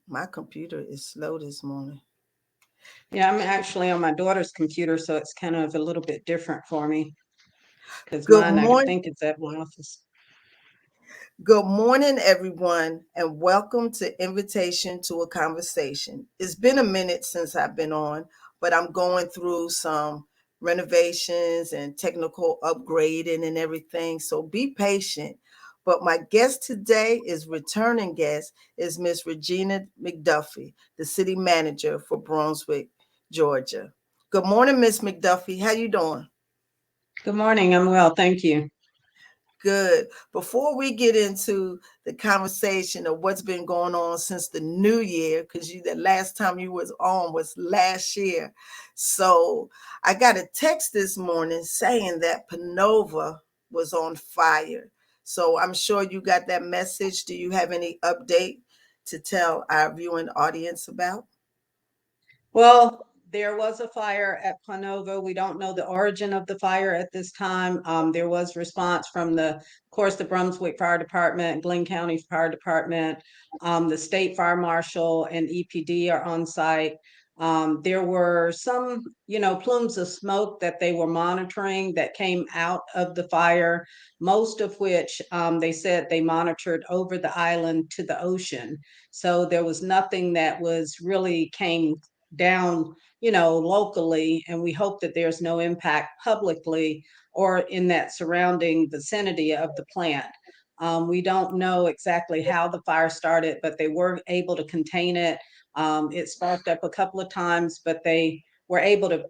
My computer is slow this morning. Yeah, I'm actually on my daughter's computer, so it's kind of a little bit different for me because Good mine, I morning. think it's at my office. Good morning, everyone, and welcome to Invitation to a Conversation. It's been a minute since I've been on, but I'm going through some renovations and technical upgrading and everything, so be patient. But my guest today is returning guest is Miss Regina McDuffie, the city manager for Brunswick, Georgia. Good morning, Miss McDuffie. How you doing? Good morning. I'm well, thank you. Good. Before we get into the conversation of what's been going on since the new year, because you the last time you was on was last year. So I got a text this morning saying that Panova was on fire. So I'm sure you got that message. Do you have any update to tell our viewing audience about? Well, there was a fire at Planova. We don't know the origin of the fire at this time. There was response from of course, the Brunswick Fire Department, Glenn County Fire Department, the State Fire Marshal, and EPD are on site. There were some, plumes of smoke that they were monitoring that came out of the fire, most of which they said they monitored over the island to the ocean. So there was nothing that was really came down, locally, and we hope that there's no impact publicly or in that surrounding vicinity of the plant. We don't know exactly how the fire started, but they were able to contain it. It sparked up a couple of times, but they were able to,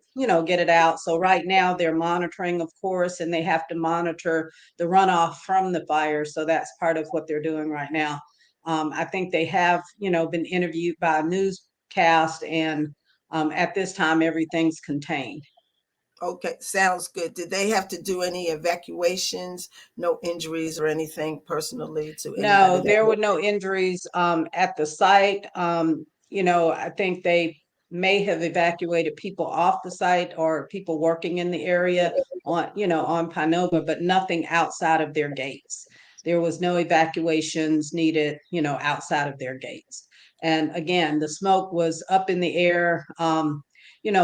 get it out. So right now they're monitoring, of course, and they have to monitor the runoff from the fire. So that's part of what they're doing right now. I think they have, been interviewed by a newscast, and at this time, everything's contained. Okay, sounds good. Did they have to do any evacuations? No injuries or anything personally to anybody No, that there were worked no injuries at the site. I think they may have evacuated people off the site or people working in the area on Pinova, but nothing outside of their gates. There was no evacuations needed, outside of their gates. And again, the smoke was up in the air,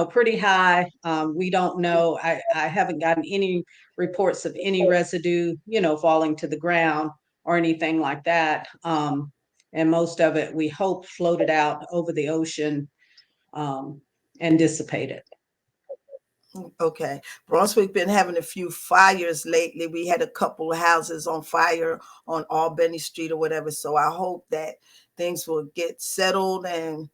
pretty high. We don't know. I haven't gotten any reports of any residue, falling to the ground or anything like that. And most of it, we hope, floated out over the ocean um, and dissipated. Okay. Brunswick been having a few fires lately. We had a couple of houses on fire on Albany Street or whatever. So I hope that things will get settled and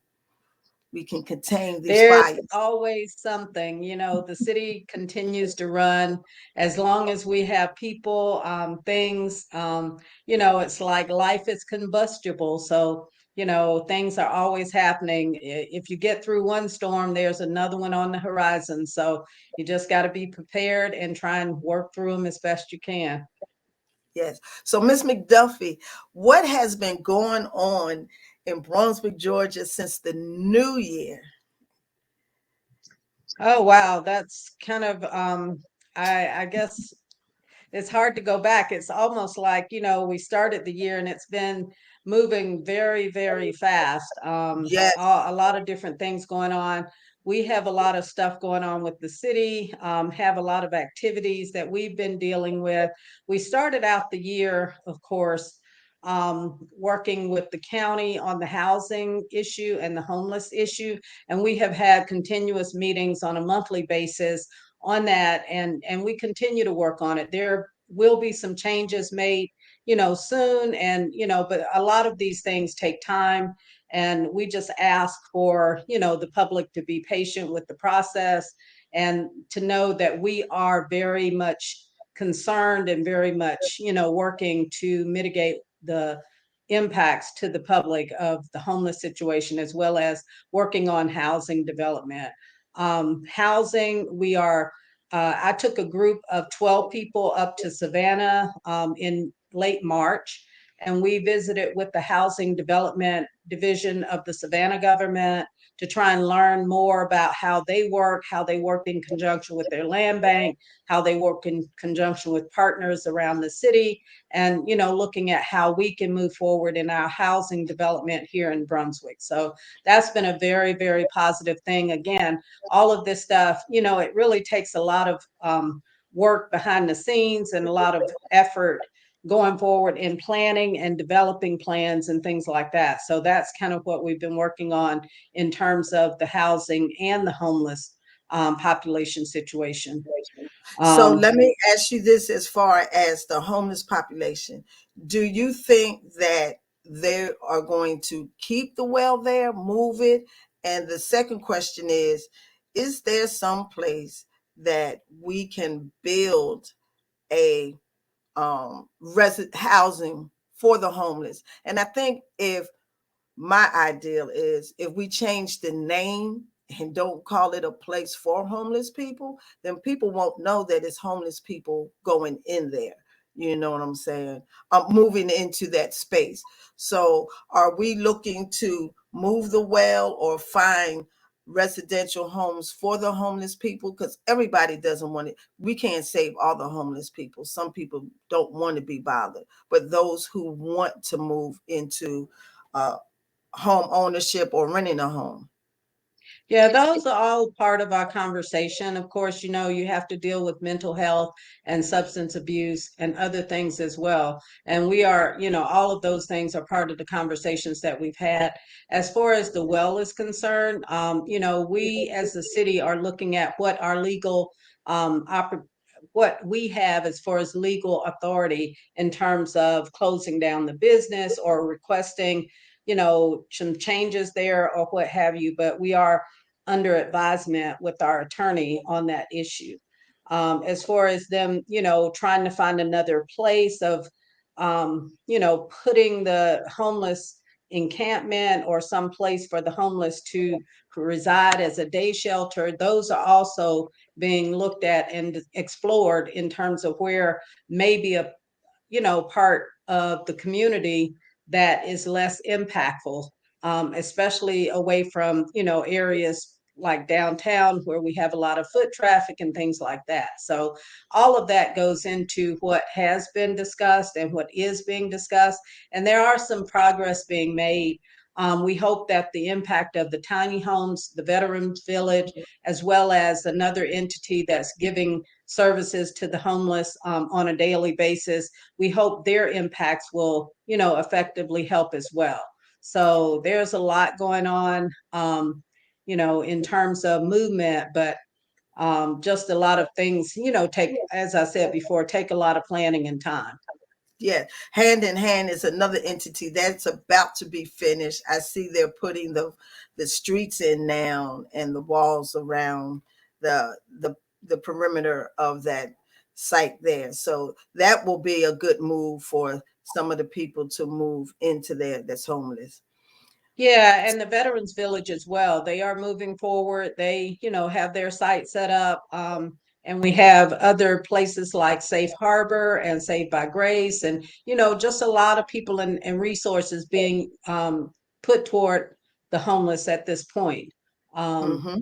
we can contain these There's fires. always something, the city continues to run as long as we have people, things, it's like life is combustible. So, things are always happening. If you get through one storm, there's another one on the horizon. So you just got to be prepared and try and work through them as best you can. Yes. So Miss McDuffie, what has been going on in Brunswick, Georgia since the new year? Oh, wow. That's kind of, I guess it's hard to go back. It's almost like, we started the year and it's been moving very, very fast. Yes. A lot of different things going on. We have a lot of stuff going on with the city, have a lot of activities that we've been dealing with. We started out the year, of course, working with the county on the housing issue and the homeless issue. And we have had continuous meetings on a monthly basis on that, and we continue to work on it. There will be some changes made, soon, and but a lot of these things take time, and we just ask for, the public to be patient with the process and to know that we are very much concerned and very much, working to mitigate the impacts to the public of the homeless situation, as well as working on housing development. Housing, I took a group of 12 people up to Savannah in late March. and we visited with the Housing Development Division of the Savannah government to try and learn more about how they work in conjunction with their land bank, how they work in conjunction with partners around the city, and looking at how we can move forward in our housing development here in Brunswick. So that's been a very, very positive thing. Again, all of this stuff, it really takes a lot of work behind the scenes and a lot of effort going forward in planning and developing plans and things like that. So that's kind of what we've been working on in terms of the housing and the homeless population situation. So Um, let me ask you this as far as the homeless population. Do you think that they are going to keep the well there, move it? And the second question is there some place that we can build a housing for the homeless? And I think if my ideal is if we change the name and don't call it a place for homeless people, then people won't know that it's homeless people going in there. You know what I'm saying? Moving into that space. So, are we looking to move the well or find residential homes for the homeless people? Because everybody doesn't want it. We can't save all the homeless people. Some people don't want to be bothered, but those who want to move into uh, home ownership or renting a home. Yeah, those are all part of our conversation. Of course, you have to deal with mental health and substance abuse and other things as well. And we are, all of those things are part of the conversations that we've had. As far as the well is concerned, we as a city are looking at what our legal what we have as far as legal authority in terms of closing down the business or requesting some changes there or what have you, but we are under advisement with our attorney on that issue. As far as them, trying to find another place of, putting the homeless encampment or some place for the homeless to reside as a day shelter, those are also being looked at and explored in terms of where maybe a part of the community that is less impactful, especially away from areas like downtown where we have a lot of foot traffic and things like that. So all of that goes into what has been discussed and what is being discussed, and there are some progress being made. We hope that the impact of the tiny homes, the Veterans Village, as well as another entity that's giving services to the homeless on a daily basis, we hope their impacts will, effectively help as well. So there's a lot going on, in terms of movement, but just a lot of things, take, as I said before, take a lot of planning and time. Yeah, Hand in Hand is another entity that's about to be finished. I see they're putting the streets in now and the walls around the perimeter of that site there. So that will be a good move for some of the people to move into there that's homeless. Yeah, and the Veterans Village as well. They are moving forward. They, have their site set up. And we have other places like Safe Harbor and Saved by Grace, and just a lot of people and resources being put toward the homeless at this point. Um, Hmm.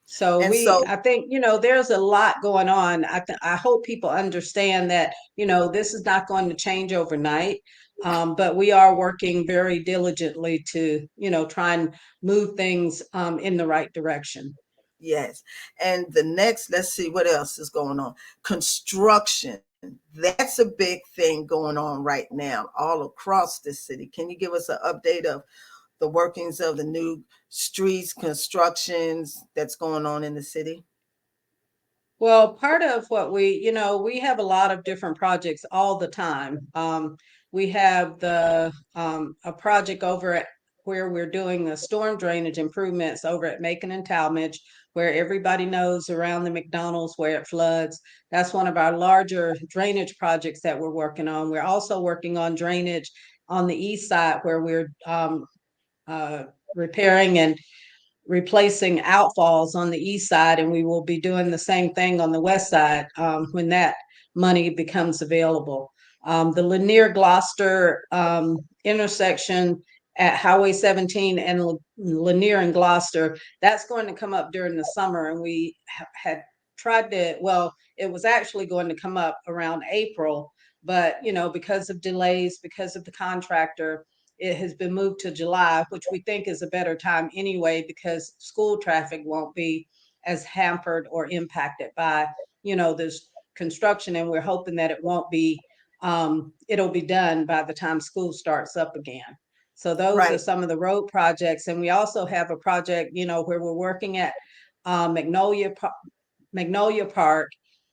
so And so, I think, there's a lot going on. I hope people understand that, this is not going to change overnight. But we are working very diligently to, try and move things in the right direction. yes. And the next, let's see what else is going on. Construction. That's a big thing going on right now all across the city. Can you give us an update of the workings of the new streets, constructions that's going on in the city? Well, part of what we have a lot of different projects all the time. We have a project over at where we're doing the storm drainage improvements over at Macon and Talmadge, where everybody knows around the McDonald's where it floods. That's one of our larger drainage projects that we're working on. We're also working on drainage on the east side where we're uh, repairing and replacing outfalls on the east side, and we will be doing the same thing on the west side when that money becomes available. The Lanier Gloucester intersection at Highway 17 and Lanier and Gloucester, that's going to come up during the summer. And we had tried to, well, it was actually going to come up around April, but because of delays, because of the contractor, it has been moved to July, which we think is a better time anyway, because school traffic won't be as hampered or impacted by, this construction. And we're hoping that it won't be, it'll be done by the time school starts up again. So those are Right. some of the road projects. And we also have a project, where we're working at Magnolia Park,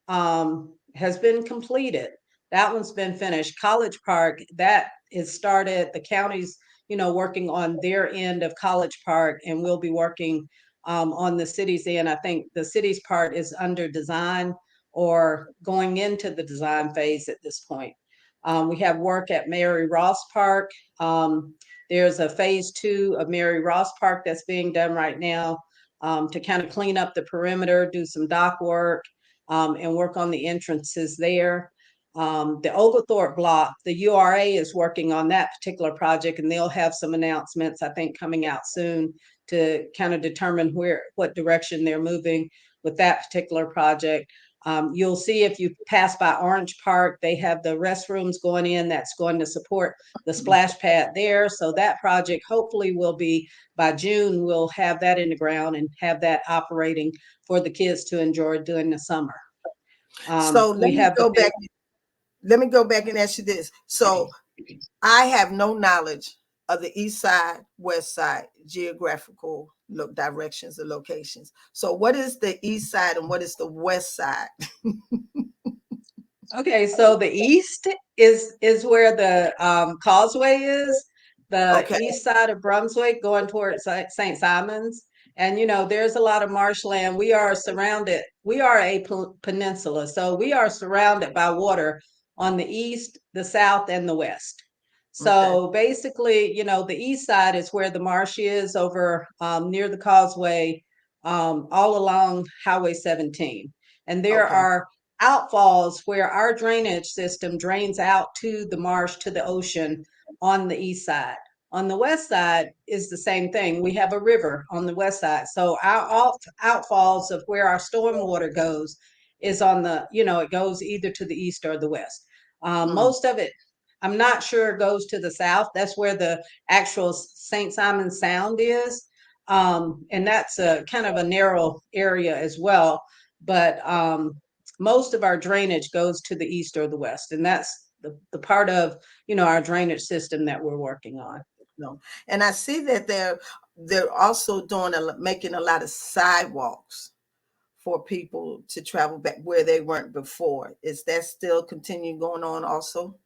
has been completed. That one's been finished. College Park, that is started. The county's, working on their end of College Park, and we'll be working on the city's end. I think the city's part is under design or going into the design phase at this point. We have work at Mary Ross Park. There's a phase 2 of Mary Ross Park that's being done right now, to kind of clean up the perimeter, do some dock work, and work on the entrances there. The Oglethorpe block, the URA is working on that particular project, and they'll have some announcements, I think, coming out soon to kind of determine what direction they're moving with that particular project. You'll see if you pass by Orange Park, they have the restrooms going in that's going to support the splash pad there. So that project hopefully will be by June, we'll have that in the ground and have that operating for the kids to enjoy during the summer. So We have the big, let me go back and ask you this. So I have no knowledge of the east side, west side geographical look directions or locations. So what is the east side and what is the west side? okay, so the east is where the causeway is, the Okay. east side of Brunswick going towards St. Simons. And there's a lot of marshland. We are surrounded, we are a peninsula, so we are surrounded by water on the east, the south, and the west. Okay. So basically, the east side is where the marsh is over near the causeway, all along Highway 17. And there Okay. are outfalls where our drainage system drains out to the marsh, to the ocean on the east side. On the west side is the same thing. We have a river on the west side. So our outfalls of where our stormwater goes is on it goes either to the east or the west. Mm. Most of it, I'm not sure, goes to the south. That's where the actual St. Simon Sound is. And that's a kind of a narrow area as well. But most of our drainage goes to the east or the west. And that's the part of, our drainage system that we're working on. No. And I see that they're also making a lot of sidewalks for people to travel back where they weren't before. Is that still continue going on also?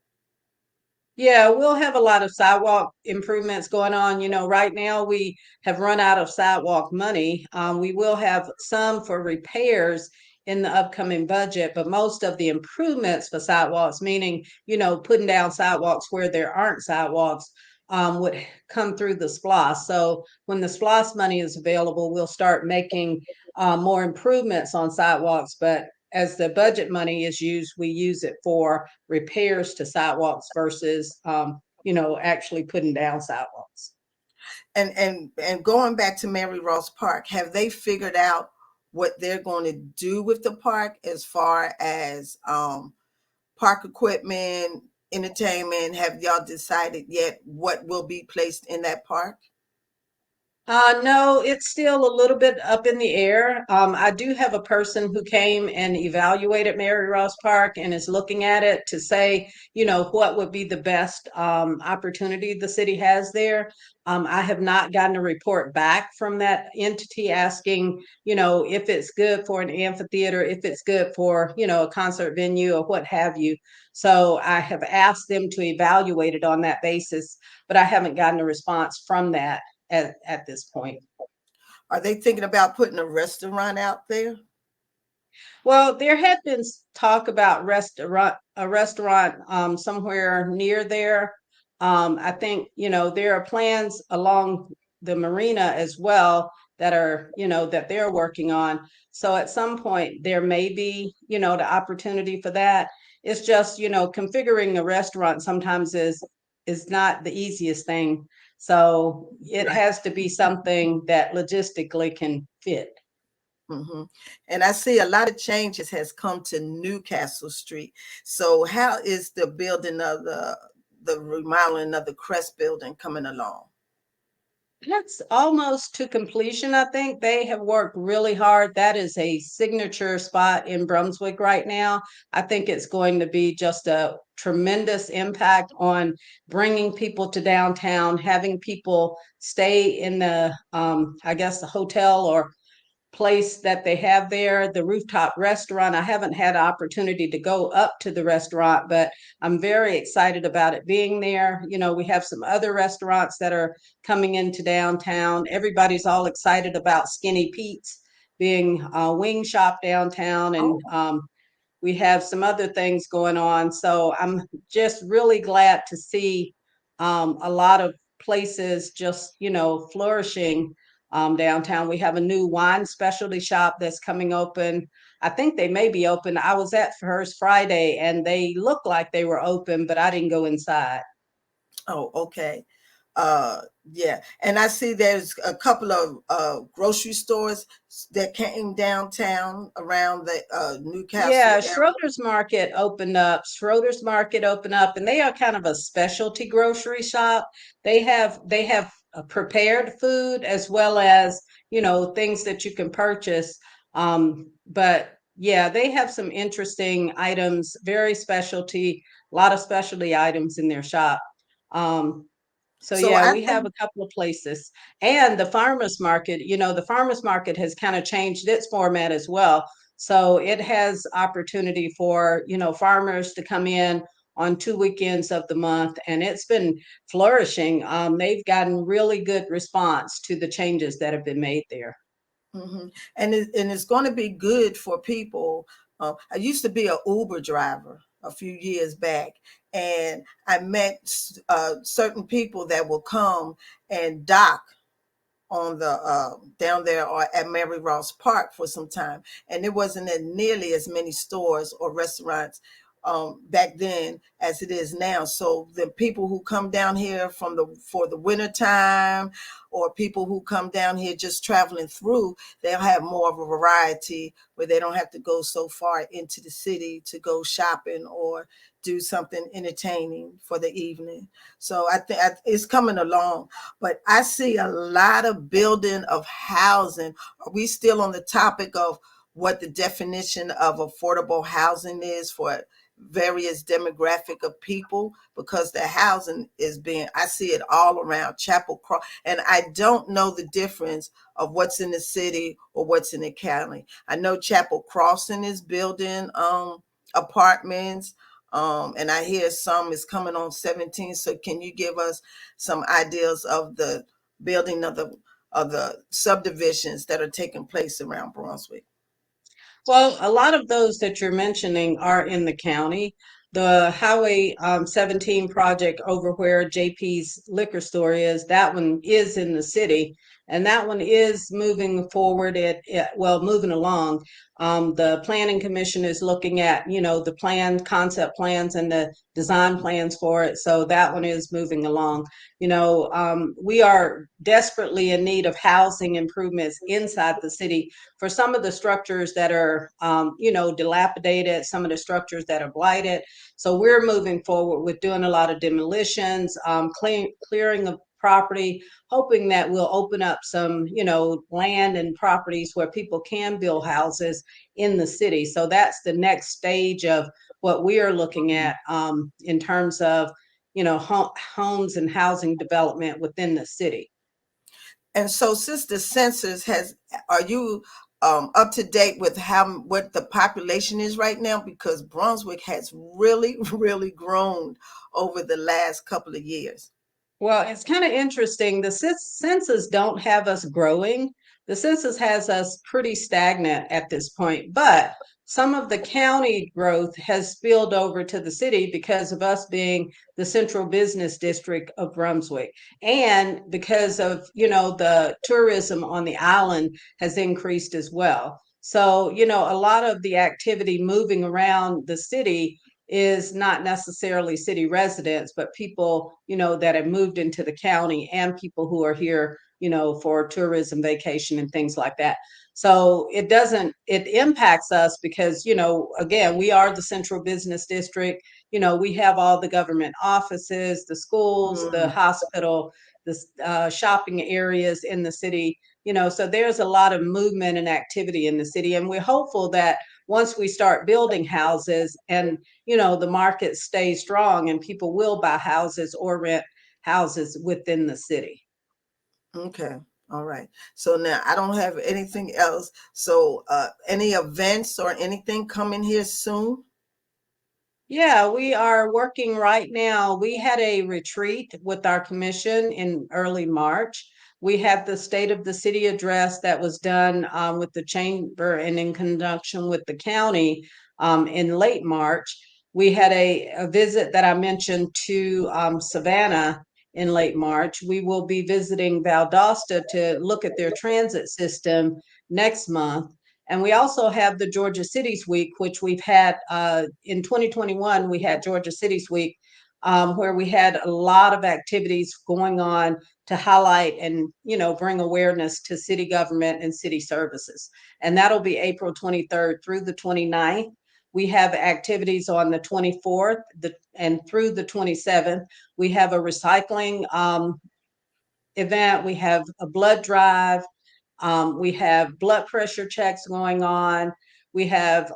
Yeah, we'll have a lot of sidewalk improvements going on. Right now we have run out of sidewalk money. We will have some for repairs in the upcoming budget, but most of the improvements for sidewalks, meaning, putting down sidewalks where there aren't sidewalks, would come through the SPLOST. So when the SPLOST money is available, we'll start making more improvements on sidewalks. But as the budget money is used, we use it for repairs to sidewalks versus, actually putting down sidewalks. And going back to Mary Ross Park, have they figured out what they're going to do with the park as far as park equipment, entertainment? Have y'all decided yet what will be placed in that park? No, it's still a little bit up in the air. I do have a person who came and evaluated Mary Ross Park and is looking at it to say, what would be the best opportunity the city has there. I have not gotten a report back from that entity asking, if it's good for an amphitheater, if it's good for, a concert venue or what have you. So I have asked them to evaluate it on that basis, but I haven't gotten a response from that at this point. Are they thinking about putting a restaurant out there? Well, there had been talk about a restaurant somewhere near there. I think there are plans along the marina as well that are that they're working on. So at some point there may be the opportunity for that. It's just, configuring a restaurant sometimes is not the easiest thing. So it Right. has to be something that logistically can fit. Hmm. And I see a lot of changes has come to Newcastle Street. So how is the building of the remodeling of the Crest building coming along? That's almost to completion, I think. They have worked really hard. That is a signature spot in Brunswick right now. I think it's going to be just a tremendous impact on bringing people to downtown, having people stay in I guess, the hotel or place that they have there, the rooftop restaurant. I haven't had opportunity to go up to the restaurant, but I'm very excited about it being there. We have some other restaurants that are coming into downtown. Everybody's all excited about Skinny Pete's being a wing shop downtown, and Oh. we have some other things going on. So I'm just really glad to see a lot of places just, flourishing downtown. We have a new wine specialty shop that's coming open. I think they may be open. I was at First Friday and they looked like they were open, but I didn't go inside. Oh, okay. Uh, yeah. And I see there's a couple of grocery stores that came downtown around the Newcastle Yeah, area. Schroeder's Market opened up, and they are kind of a specialty grocery shop. They have prepared food as well as, things that you can purchase. But yeah, they have some interesting items, very specialty, a lot of specialty items in their shop. Um, so So yeah, I we have think, a couple of places. And the farmers market has kind of changed its format as well. So it has opportunity for, farmers to come in on 2 weekends of the month, and it's been flourishing. They've gotten really good response to the changes that have been made there. mhm. And it's going to be good for people. I used to be an Uber driver a few years back, and I met certain people that will come and dock on the down there or at Mary Ross Park for some time, and there wasn't nearly as many stores or restaurants back then as it is now. So the people who come down here from the for the winter time, or people who come down here just traveling through, they'll have more of a variety where they don't have to go so far into the city to go shopping or do something entertaining for the evening. So I think it's coming along, but I see a lot of building of housing. Are we still on the topic of what the definition of affordable housing is for various demographic of people? Because the housing is being, I see it all around Chapel Cross, and I don't know the difference of what's in the city or what's in the county. I know Chapel Crossing is building apartments, and I hear some is coming on 17. So can you give us some ideas of the building of the subdivisions that are taking place around Brunswick? Well, a lot of those that you're mentioning are in the county. The Highway 17 project over where JP's liquor store is, that one is in the city, and that one is moving forward. Well, moving along. The Planning Commission is looking at, the concept plans, and the design plans for it. So that one is moving along. We are desperately in need of housing improvements inside the city for some of the structures that are, dilapidated, some of the structures that are blighted. So we're moving forward with doing a lot of demolitions, clearing of property, hoping that we'll open up some, land and properties where people can build houses in the city. So that's the next stage of what we are looking at in terms of, homes and housing development within the city. And so, since the census has, are you up to date with how what the population is right now? Because Brunswick has really, really grown over the last couple of years. Well, it's kind of interesting. The census don't have us growing. The census has us pretty stagnant at this point, but some of the county growth has spilled over to the city because of us being the central business district of Brunswick, and because of, the tourism on the island has increased as well. So, a lot of the activity moving around the city is not necessarily city residents, but people, that have moved into the county and people who are here, for tourism, vacation, and things like that. So it impacts us because, again, we are the central business district. We have all the government offices, the schools, the Mm, hospital, the shopping areas in the city. So there's a lot of movement and activity in the city. And we're hopeful that once we start building houses and, the market stays strong and people will buy houses or rent houses within the city. okay. All right. So now I don't have anything else. So any events or anything coming here soon? Yeah, we are working right now. We had a retreat with our commission in early March. We had the State of the City address that was done with the chamber and in conjunction with the county in late March. We had a visit that I mentioned to Savannah in late March. We will be visiting Valdosta to look at their transit system next month. And we also have the Georgia Cities Week, which we've had in 2021. We had Georgia Cities Week, where we had a lot of activities going on to highlight and bring awareness to city government and city services. And that'll be April 23rd through the 29th. We have activities on the 24th and through the 27th. We have a recycling event. We have a blood drive. We have blood pressure checks going on. We have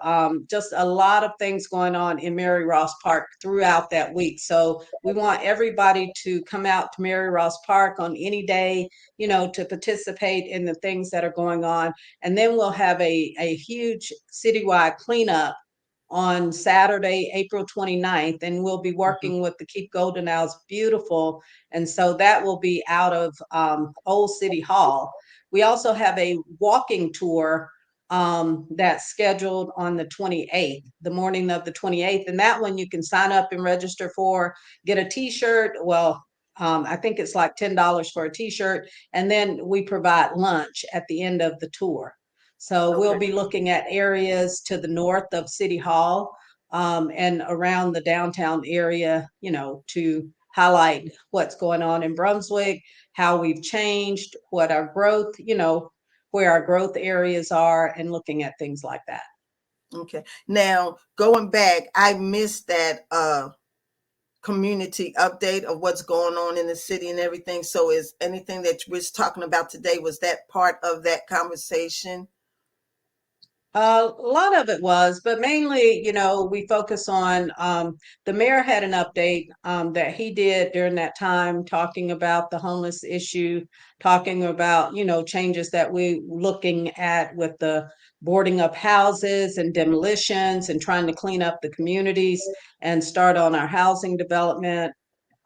just a lot of things going on in Mary Ross Park throughout that week. So we want everybody to come out to Mary Ross Park on any day, to participate in the things that are going on. And then we'll have a huge citywide cleanup on Saturday, April 29th, and we'll be Mhm. working with the Keep Golden Owls Beautiful. And so that will be out of Old City Hall. We also have a walking tour that's scheduled on the 28th, the morning of the 28th. And that one you can sign up and register for, get a t-shirt. Well, I think it's like $10 for a t-shirt. And then we provide lunch at the end of the tour. So we'll Okay. be looking at areas to the north of City Hall and around the downtown area, to highlight what's going on in Brunswick, how we've changed, what our growth, where our growth areas are, and looking at things like that. Okay. Now, going back, I missed that community update of what's going on in the city and everything. So is anything that we're talking about today, was that part of that conversation? A lot of it was, but mainly, we focus on the mayor had an update that he did during that time, talking about the homeless issue, talking about, changes that we looking at with the boarding up houses and demolitions and trying to clean up the communities and start on our housing development.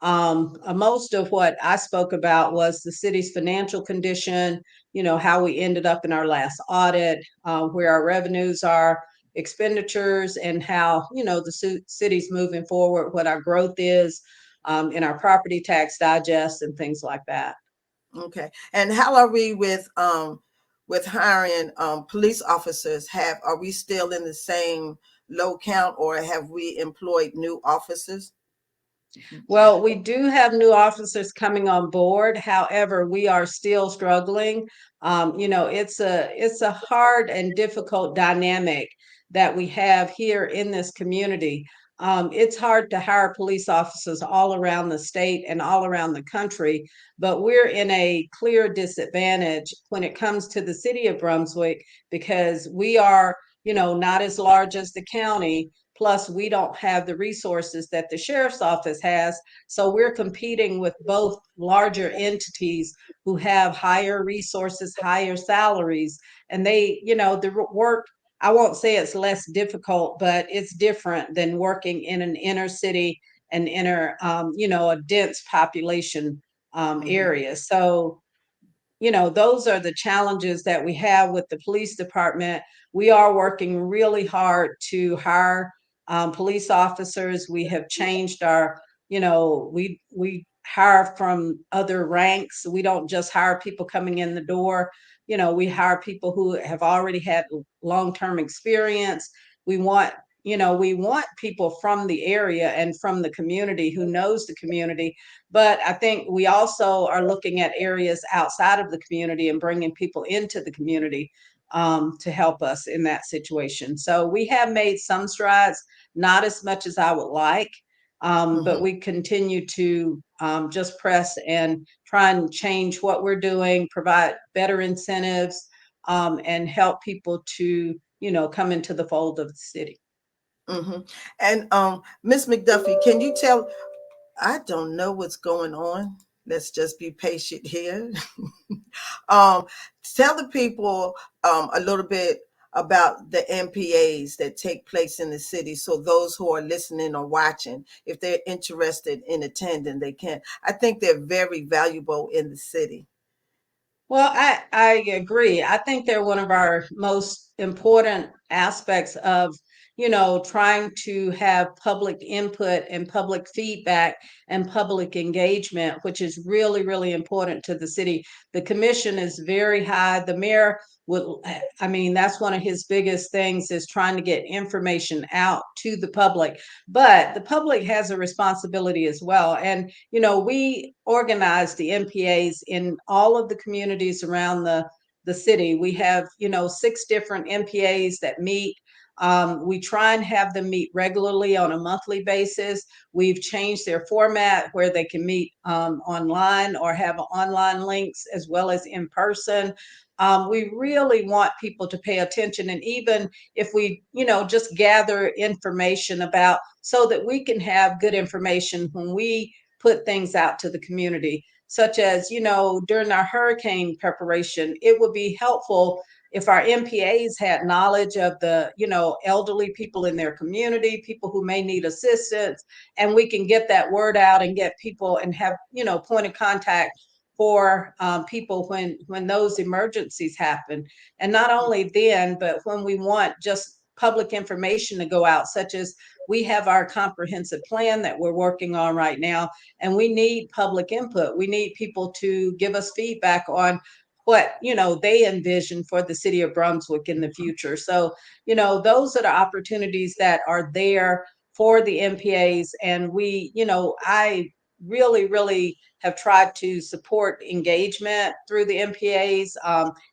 Most of what I spoke about was the city's financial condition, how we ended up in our last audit, where our revenues are, expenditures, and how, the city's moving forward, what our growth is in our property tax digest and things like that. Okay. And how are we with hiring police officers? Have Are we still in the same low count, or have we employed new officers? Well, we do have new officers coming on board. However, we are still struggling. It's a hard and difficult dynamic that we have here in this community. It's hard to hire police officers all around the state and all around the country, but we're in a clear disadvantage when it comes to the city of Brunswick because we are, not as large as the county. Plus, we don't have the resources that the sheriff's office has. So we're competing with both larger entities who have higher resources, higher salaries. And they, the work, I won't say it's less difficult, but it's different than working in an inner city and a dense population Hmm. area. So those are the challenges that we have with the police department. We are working really hard to hire police officers. We have changed our, we hire from other ranks. We don't just hire people coming in the door. We hire people who have already had long-term experience. We want we want people from the area and from the community who knows the community. But I think we also are looking at areas outside of the community and bringing people into the community to help us in that situation. So we have made some strides, not as much as I would like, but Hmm. we continue to just press and try and change what we're doing, provide better incentives, and help people to, come into the fold of the city. Hmm. And Miss McDuffie, can you tell? I don't know what's going on. Let's just be patient here. um, Tell the people a little bit about the MPAs that take place in the city, so those who are listening or watching, if they're interested in attending, they can. I think they're very valuable in the city. Well, I agree. I think they're one of our most important aspects of, trying to have public input and public feedback and public engagement, which is really, really important to the city. The commission is very high. The mayor would, I mean, that's one of his biggest things is trying to get information out to the public. But the public has a responsibility as well. And we organize the MPAs in all of the communities around the city. We have, 6 different MPAs that meet. We try and have them meet regularly on a monthly basis. We've changed their format where they can meet online or have online links as well as in person. We really want people to pay attention, and even if we, just gather information about so that we can have good information when we put things out to the community, such as, during our hurricane preparation, it would be helpful if our MPAs had knowledge of the, elderly people in their community, people who may need assistance, and we can get that word out and get people and have, point of contact for people when those emergencies happen. And not only then, but when we want just public information to go out, such as we have our comprehensive plan that we're working on right now, and we need public input. We need people to give us feedback on what they envision for the city of Brunswick in the future. So those are the opportunities that are there for the MPAs. And we, I really, really have tried to support engagement through the MPAs,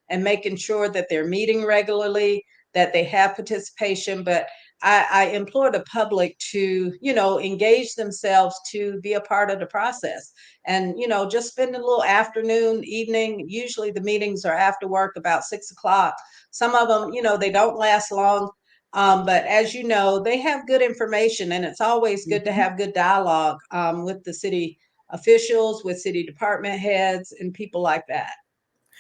and making sure that they're meeting regularly, that they have participation. But I implore the public to, engage themselves to be a part of the process, and, just spend a little afternoon, evening. Usually the meetings are after work about 6 o'clock. Some of them, they don't last long. But as you know, they have good information, and it's always good to Mhm. have good dialogue with the city officials, with city department heads, and people like that.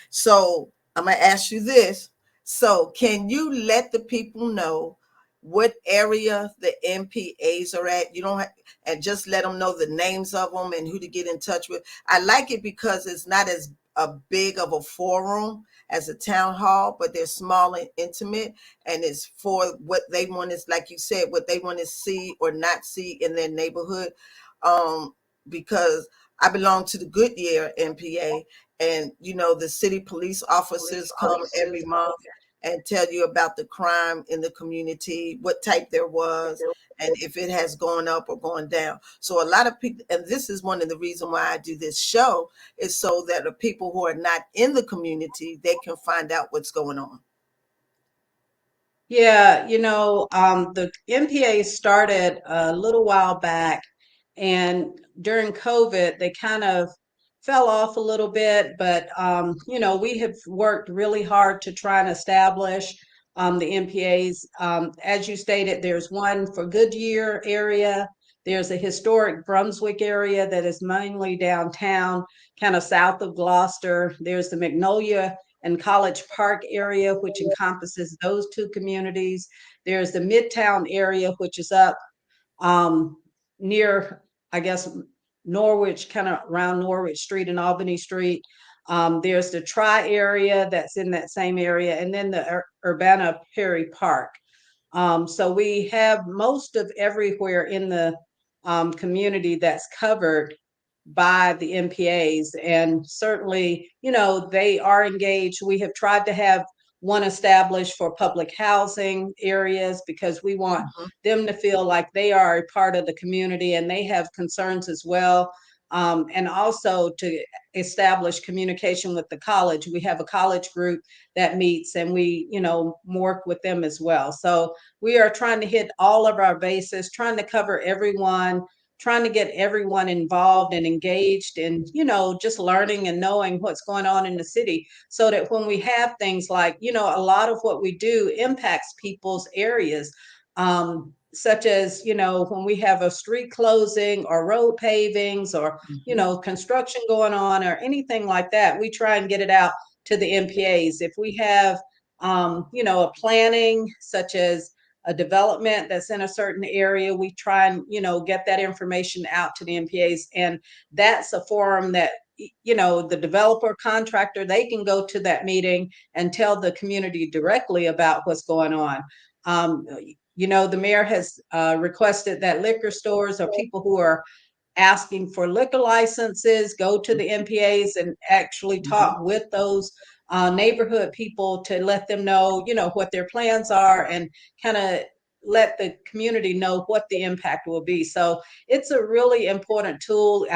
So I'm gonna ask you this. So can you let the people know what area the MPAs are at? You don't have, and just let them know the names of them and who to get in touch with. I like it because it's not as a big of a forum as a town hall, but they're small and intimate, and it's for what they want is, like you said, what they want to see or not see in their neighborhood. Um, because I belong to the Goodyear MPA, and the city police officers come every month and tell you about the crime in the community, what type there was, and if it has gone up or gone down. So a lot of people, and this is one of the reasons why I do this show, is so that the people who are not in the community, they can find out what's going on. Yeah, the MPA started a little while back, and during COVID, they kind of fell off a little bit. But we have worked really hard to try and establish the MPAs. As you stated, there's one for Goodyear area. There's a historic Brunswick area that is mainly downtown, kind of south of Gloucester. There's the Magnolia and College Park area, which encompasses those 2 communities. There's the Midtown area, which is up um, near, I guess, Norwich, kind of around Norwich Street and Albany Street. There's the Tri area that's in that same area, and then the Urbana Perry Park. So we have most of everywhere in the community that's covered by the MPAs, and certainly, they are engaged. We have tried to have one established for public housing areas, because we want Mhm. them to feel like they are a part of the community and they have concerns as well. And also to establish communication with the college. We have a college group that meets, and we, work with them as well. So we are trying to hit all of our bases, trying to cover everyone, trying to get everyone involved and engaged and, just learning and knowing what's going on in the city, so that when we have things like, a lot of what we do impacts people's areas. Such as, when we have a street closing or road pavings or, Mhm. construction going on or anything like that, we try and get it out to the MPAs. If we have, a planning such as a development that's in a certain area, we try and, get that information out to the MPAs. And that's a forum that, the developer contractor, they can go to that meeting and tell the community directly about what's going on. Um, the mayor has requested that liquor stores or people who are asking for liquor licenses go to the MPAs and actually Mhm. talk with those neighborhood people to let them know, what their plans are, and kind of let the community know what the impact will be. So it's a really important tool.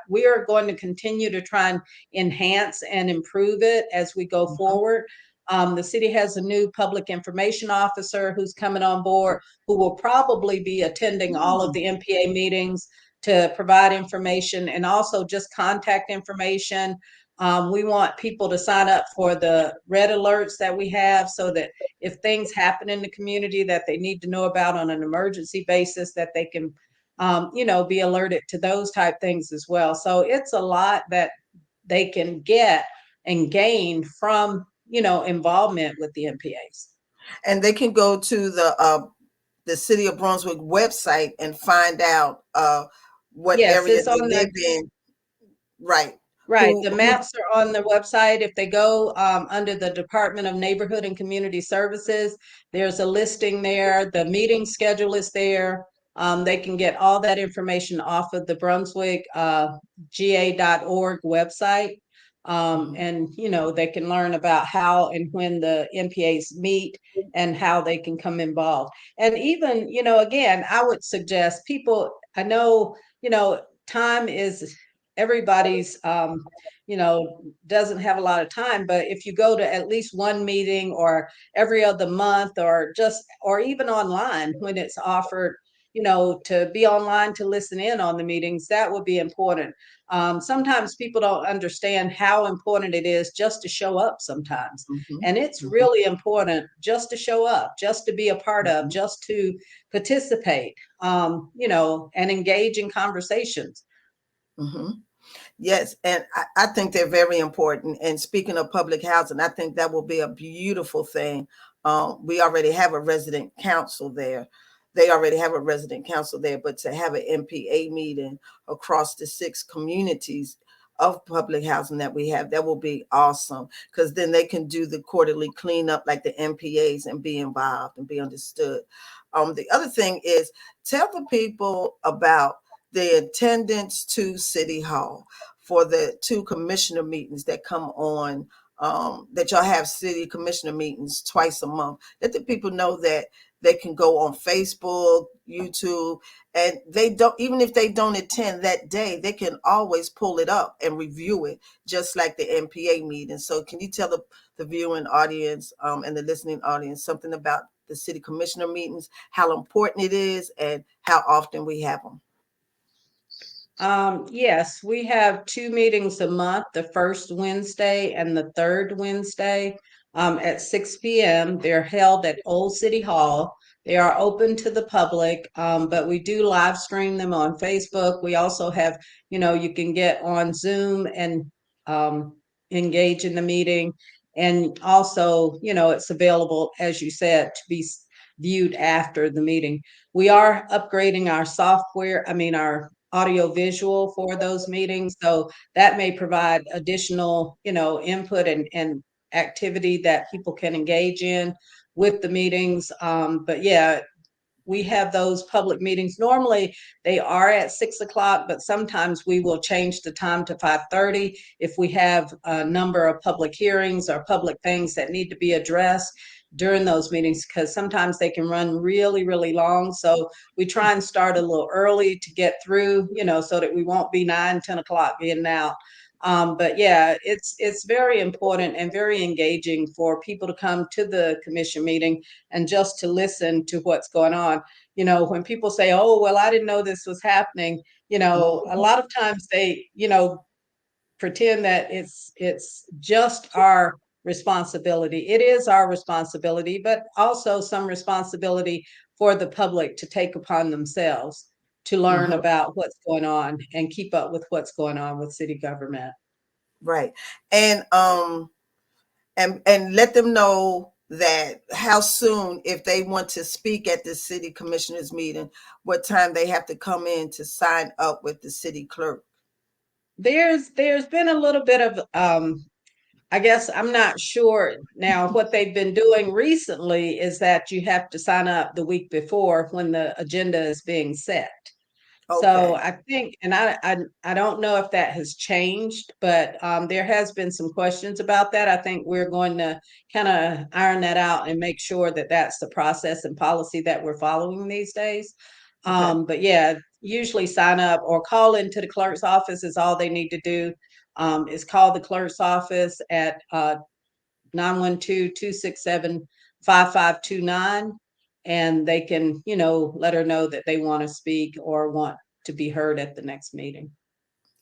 We are going to continue to try and enhance and improve it as we go Mhm. forward. The city has a new public information officer who's coming on board, who will probably be attending all of Mm. the MPA meetings to provide information and also just contact information. We want people to sign up for the red alerts that we have, so that if things happen in the community that they need to know about on an emergency basis, that they can, be alerted to those type things as well. So it's a lot that they can get and gain from, involvement with the MPAs. And they can go to the City of Brunswick website and find out what Yes, area it's they on live the in. Right. Right. The Who? maps are on the website. If they go under the Department of Neighborhood and Community Services, there's a listing there. The meeting schedule is there. They can get all that information off of the Brunswick GA.org website. Mhm. And, they can learn about how and when the MPAs meet and how they can come involved. And even, again, I would suggest people, I know, time is everybody's doesn't have a lot of time, but if you go to at least one meeting or every other month, or just or even online when it's offered, to be online to listen in on the meetings, that would be important. Sometimes people don't understand how important it is just to show up sometimes, Mhm. and it's Mhm. really important just to show up, just to be a part of, Mhm. just to participate, and engage in conversations. Mhm. Yes, and I think they're very important. And speaking of public housing, I think that will be a beautiful thing. We already have a resident council there. They already have a resident council there, but to have an MPA meeting across the 6 communities of public housing that we have, that will be awesome, because then they can do the quarterly cleanup like the MPAs and be involved and be understood. The other thing is, tell the people about the attendance to City Hall for the 2 commissioner meetings that come on, that y'all have city commissioner meetings twice a month. Let the people know that they can go on Facebook, YouTube, and they don't, even if they don't attend that day, they can always pull it up and review it, just like the MPA meeting. So can you tell the viewing audience, and the listening audience, something about the city commissioner meetings, how important it is, and how often we have them? Yes, we have 2 meetings a month, the first Wednesday and the third Wednesday, at 6 p.m. They're held at Old City Hall. They are open to the public, but we do live stream them on Facebook. We also have, you can get on Zoom and engage in the meeting. And also, it's available, as you said, to be viewed after the meeting. We are upgrading our software, our audio visual for those meetings. So that may provide additional, input and activity that people can engage in with the meetings. But yeah, we have those public meetings. Normally they are at 6 o'clock, but sometimes we will change the time to 5:30 if we have a number of public hearings or public things that need to be addressed during those meetings, because sometimes they can run really, really long. So we try and start a little early to get through, so that we won't be 9, 10 o'clock getting out. But yeah, it's very important and very engaging for people to come to the commission meeting and just to listen to what's going on. When people say, "Oh, well, I didn't know this was happening," a Mhm. lot of times they, pretend that it's just our responsibility. It is our responsibility, but also some responsibility for the public to take upon themselves to learn Mhm. about what's going on and keep up with what's going on with city government. Right. And and let them know that how soon, if they want to speak at the city commissioners meeting, what time they have to come in to sign up with the city clerk. There's been a little bit of I guess I'm not sure now. What they've been doing recently is that you have to sign up the week before when the agenda is being set. So Okay. I think, and I don't know if that has changed, but there has been some questions about that. I think we're going to kind of iron that out and make sure that that's the process and policy that we're following these days. Okay. But yeah, usually sign up or call into the clerk's office is all they need to do. Is call the clerk's office at 912-267-5529, and they can, let her know that they want to speak or want to be heard at the next meeting.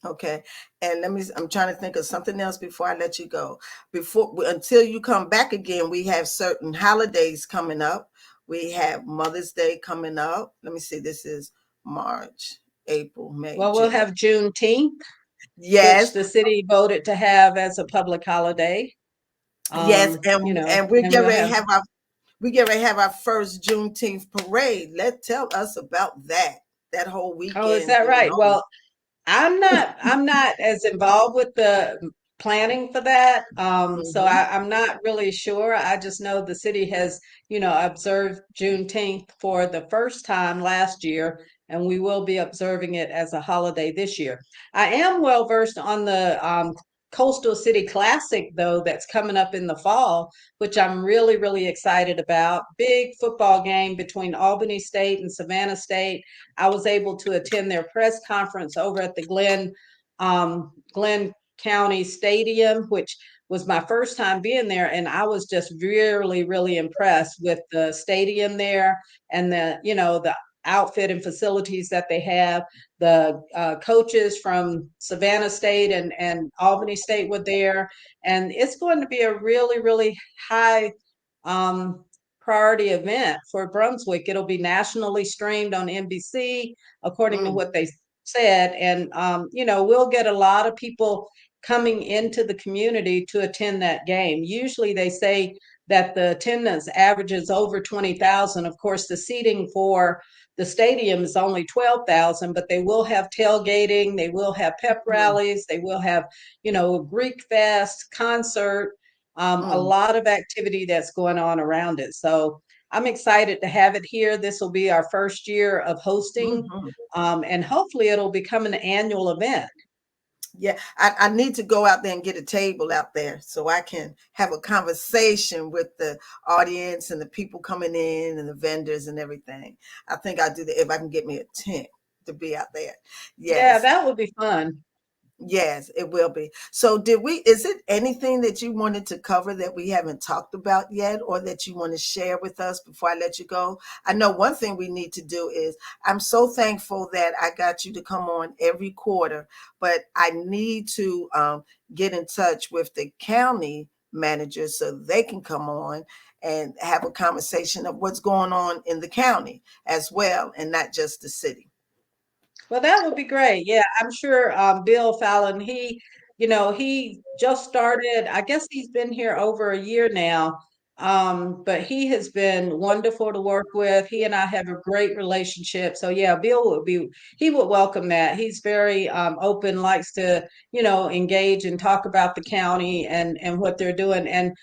Okay. And I'm trying to think of something else before I let you go. Until you come back again, we have certain holidays coming up. We have Mother's Day coming up. Let me see. This is March, April, May, Well, we'll June. have Juneteenth, which Yes. the city voted to have as a public holiday. Yes. And we're And getting we'll ready to have, have our first Juneteenth parade. Tell us about that. That whole oh, is weekend that being right? over. Well, I'm not as involved with the planning for that. So Hmm. I'm not really sure. I just know the city has, observed Juneteenth for the first time last year, and we will be observing it as a holiday this year. I am well versed on the Coastal City Classic, though, that's coming up in the fall, which I'm really, really excited about. Big football game between Albany State and Savannah State. I was able to attend their press conference over at the Glenn County Stadium, which was my first time being there, and I was just really, really impressed with the stadium there and the outfit and facilities that they have. The coaches from Savannah State and Albany State were there, and it's going to be a really, really high um, priority event for Brunswick. It'll be nationally streamed on NBC, according to Mm, what they said. And, we'll get a lot of people coming into the community to attend that game. Usually they say that the attendance averages over 20,000. Of course, the seating for the stadium is only 12,000, but they will have tailgating, they will have pep mm, rallies, they will have, Greek fest, concert, a mm, lot of activity that's going on around it. So I'm excited to have it here. This will be our first year of hosting, mhm. and hopefully it'll become an annual event. Yeah, I need to go out there and get a table out there so I can have a conversation with the audience and the people coming in and the vendors and everything. I think I'll do that if I can get me a tent to be out there. Yeah, Yes. that would be fun. Yes, it will be. So is it anything that you wanted to cover that we haven't talked about yet or that you want to share with us before I let you go? I know one thing we need to do is I'm so thankful that I got you to come on every quarter, but I need to get in touch with the county manager so they can come on and have a conversation of what's going on in the county as well and not just the city. Well, that would be great. Yeah, I'm sure Bill Fallon, he just started, I guess he's been here over a year now. But he has been wonderful to work with. He and I have a great relationship. So yeah, he would welcome that. He's very open, likes to, engage and talk about the county and what they're doing and,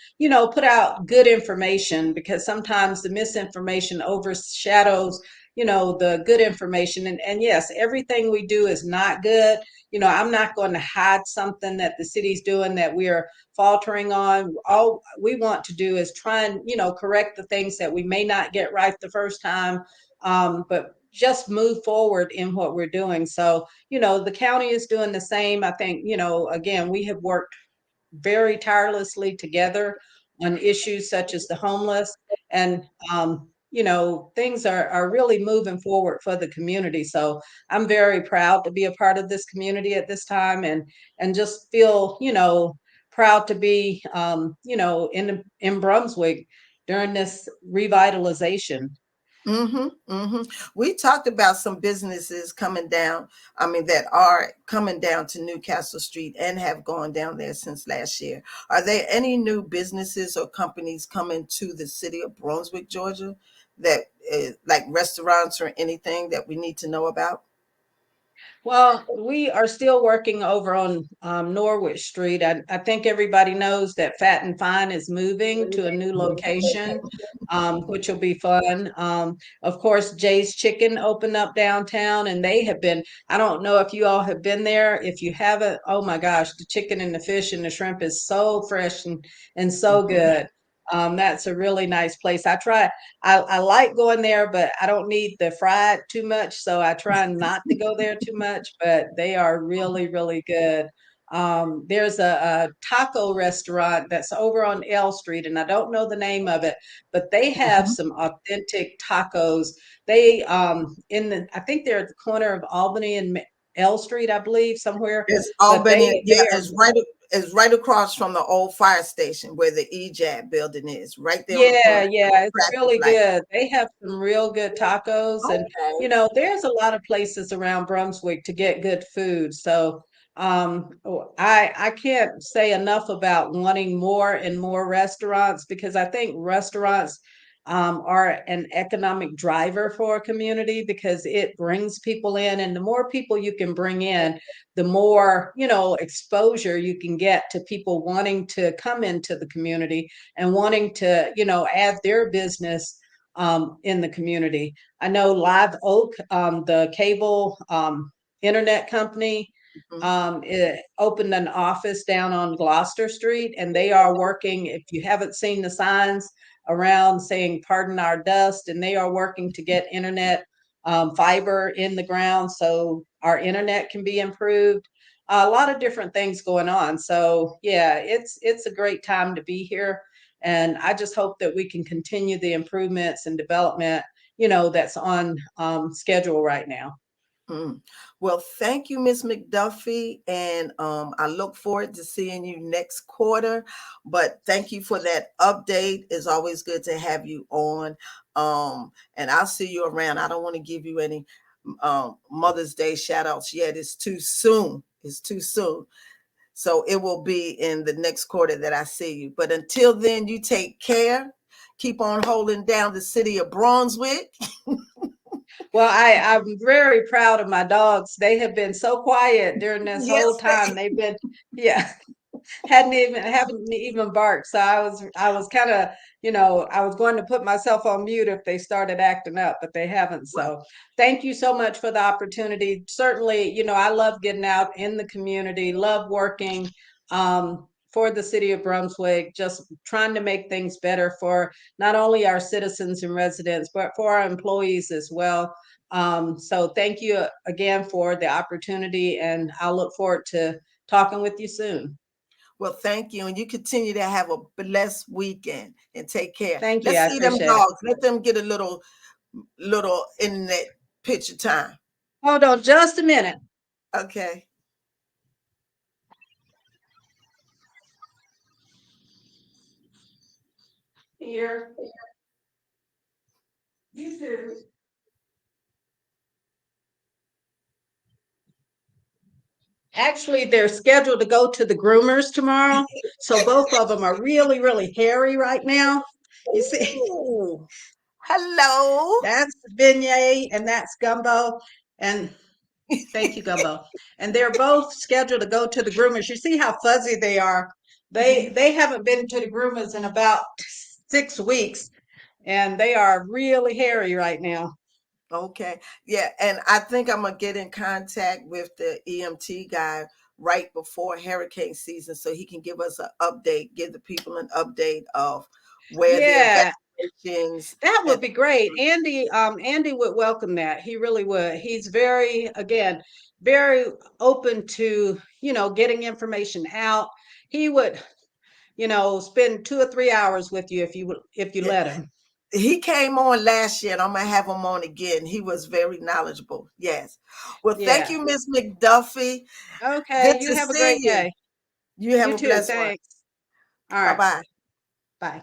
put out good information because sometimes the misinformation overshadows, the good information. And yes, everything we do is not good. I'm not going to hide something that the city's doing that we are faltering on. All we want to do is try and, correct the things that we may not get right the first time, but just move forward in what we're doing. So, the county is doing the same. I think, again, we have worked very tirelessly together on issues such as the homeless and things are really moving forward for the community. So I'm very proud to be a part of this community at this time and just feel proud to be in Brunswick during this revitalization. We talked about some businesses coming down. I mean, that are coming down to Newcastle Street and have gone down there since last year. Are there any new businesses or companies coming to the city of Brunswick, Georgia, that like restaurants or anything that we need to know about? Well, we are still working over on Norwich Street. I think everybody knows that Fat and Fine is moving to a new location, which will be fun. Of course, Jay's Chicken opened up downtown, and they have been. I don't know if you all have been there. If you haven't, oh my gosh, the chicken and the fish and the shrimp is so fresh and so Mhm. good. That's a really nice place. I like going there, but I don't need the fried too much, so I try not to go there too much, but they are really, really good. There's a taco restaurant that's over on L Street, and I don't know the name of it, but they have Mhm. some authentic tacos. They I think they're at the corner of Albany and L Street, I believe, somewhere. It's But Albany. they Yeah, are it's right across from the old fire station where the EJAB building is, right there on the corner Yeah, of the yeah, it's traffic really light. good. They have some real good tacos and Okay. there's a lot of places around Brunswick to get good food. So, I can't say enough about wanting more and more restaurants because I think restaurants are an economic driver for a community because it brings people in, and the more people you can bring in, the more, exposure you can get to people wanting to come into the community and wanting to, add their business in the community. I know Live Oak, the cable internet company, Mhm. it opened an office down on Gloucester Street, and they are working. If you haven't seen the signs around saying "Pardon our dust," and they are working to get internet fiber in the ground so our internet can be improved. A lot of different things going on. So yeah, it's a great time to be here, and I just hope that we can continue the improvements and development, that's on schedule right now. Mm. Well, thank you, Miss McDuffie, and I look forward to seeing you next quarter. But thank you for that update. It's always good to have you on, and I'll see you around. I don't want to give you any Mother's Day shout outs yet. It's too soon. It's too soon. So it will be in the next quarter that I see you. But until then, you take care. Keep on holding down the city of Brunswick. Well, I'm very proud of my dogs. They have been so quiet during this whole Yes, time. They've been, yeah, haven't even barked. So I was kind of, I was going to put myself on mute if they started acting up, but they haven't. well, So thank you so much for the opportunity. Certainly, I love getting out in the community, love working for the city of Brunswick, just trying to make things better for not only our citizens and residents, but for our employees as well. So thank you again for the opportunity, and I'll look forward to talking with you soon. well, thank you. And you continue to have a blessed weekend and take care. Thank you. Let's I see them appreciate it. dogs. Let them get a little internet picture time. Hold on just a minute. Okay. Here. You too. Actually, they're scheduled to go to the groomers tomorrow. So both of them are really, really hairy right now. You see, Ooh, hello. that's beignet and that's gumbo. And thank you, Gumbo. And they're both scheduled to go to the groomers. You see how fuzzy they are. They haven't been to the groomers in about 6 weeks, and they are really hairy right now. Okay. Yeah. And I think I'm going to get in contact with the EMT guy right before hurricane season so he can give us an update, give the people an update of where the Yeah, evacuations that and would be great. Andy would welcome that. He really would. He's very, again, very open to, getting information out. He would, spend 2 or 3 hours with you if you yeah, let him. he came on last year and I'm going to have him on again. He was very knowledgeable. Yes. Well, thank Yeah. you, Miss McDuffie. Good Okay, you to have a see great you. day. You have You a too. blessed one. Thanks. All Bye right. bye. Bye.